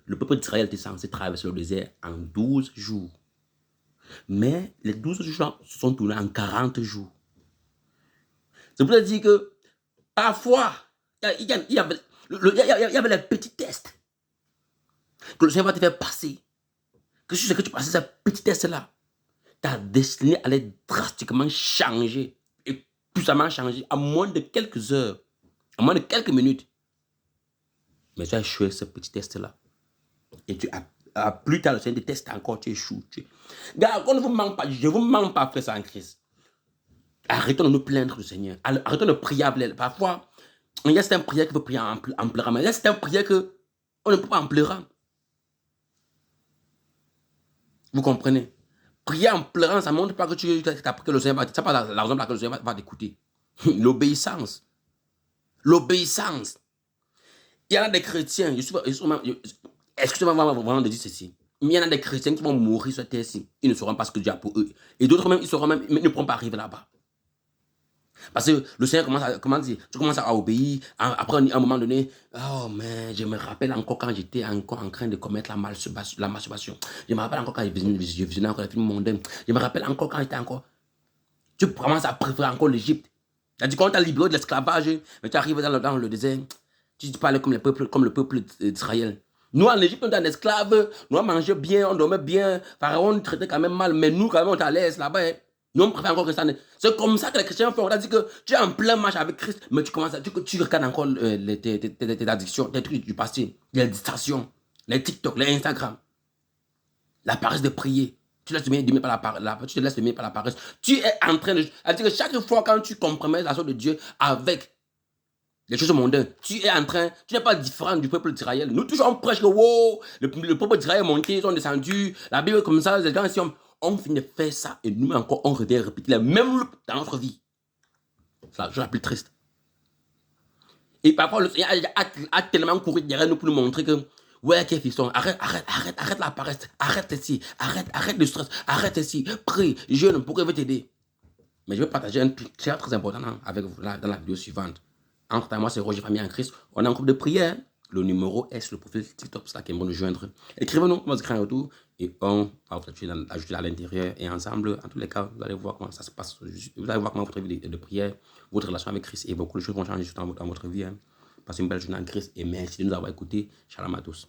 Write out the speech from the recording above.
le peuple d'Israël était censé traverser le désert en 12 jours. Mais les 12 jours se sont tournés en 40 jours. C'est pour dire que parfois, il y avait les petits tests que le Seigneur va te faire passer. Que si c'est que tu passes ces petits tests-là, ta destinée allait drastiquement changer. Et puissamment changer en moins de quelques heures, en moins de quelques minutes. Mais tu as échoué ce petit test-là. Et tu as plus tard, le Seigneur te teste encore, tu échoues. Gars, on ne vous ment pas, je ne vous mens pas, frère en Christ. Arrêtons de nous plaindre du Seigneur. Arrêtons de prier à l'aile. Parfois, il y a certaines prières qu'il faut prier en pleurant. Mais il y a certaines prières qu'on ne peut pas en pleurant. Vous comprenez? Prier en pleurant, ça ne montre pas que tu as pris que le Seigneur va. Ça pas la raison pour laquelle le Seigneur va t'écouter. L'obéissance. L'obéissance. Il y en a des chrétiens, excusez-moi vraiment de dire ceci, mais il y en a des chrétiens qui vont mourir sur terre-ci. Ils ne sauront pas ce que Dieu a pour eux. Et d'autres même, ils ne pourront pas arriver là-bas. Parce que le Seigneur tu commences à obéir. Après, à un moment donné, oh, mais je me rappelle encore quand j'étais encore en train de commettre la masturbation. Je me rappelle encore quand je visionnais encore les films mondains. Je me rappelle encore quand j'étais encore. Tu commences à préférer encore l'Égypte. C'est-à-dire quand tu as libéré de l'esclavage, mais tu arrives dans le désert, tu parles comme le peuple d'Israël. Nous, en Égypte, on était en esclave, nous, on mangeait bien, on dormait bien, Pharaon nous traitait quand même mal, mais nous, quand même, on était à l'aise là-bas. Hein. Nous, on préfère encore rester en... C'est comme ça que les chrétiens font. On a dit que tu es en plein marche avec Christ, mais tu commences tu regardes encore tes addictions, tes trucs du passé, les distractions, les TikTok, les Instagram, la paresse de prier. Tu te laisses dominer par la paresse. Tu es en train de... C'est-à-dire que chaque fois quand tu compromets la chose de Dieu avec les choses mondaines, tu n'es pas différent du peuple d'Israël. Nous toujours on prêche que wow, le peuple d'Israël est monté, ils sont descendus, la Bible est comme ça, les gens ici, on finit de faire ça et nous encore on revient répéter la même loupe dans notre vie. C'est la chose la plus triste. Et parfois le Seigneur a tellement couru derrière nous pour nous montrer que ouais, quel fiston, arrête la paresse, arrête ici, arrête le stress, arrête ici, prie, jeûne, pourquoi il veut t'aider. Mais je vais partager un truc très important avec vous là, dans la vidéo suivante. Entre moi, c'est Roger Famille en Christ. On a un groupe de prière. Le numéro est sur le profil TikTok, c'est là qu'il est bon de joindre. Écrivez-nous, on va écrire un retour et on va vous ajouter à l'intérieur. Et ensemble, en tous les cas, vous allez voir comment ça se passe. Vous allez voir comment votre vie de prière, votre relation avec Christ et beaucoup de choses vont changer dans votre vie. Hein. Passez une belle journée en Christ et merci de nous avoir écoutés. Shalom à tous.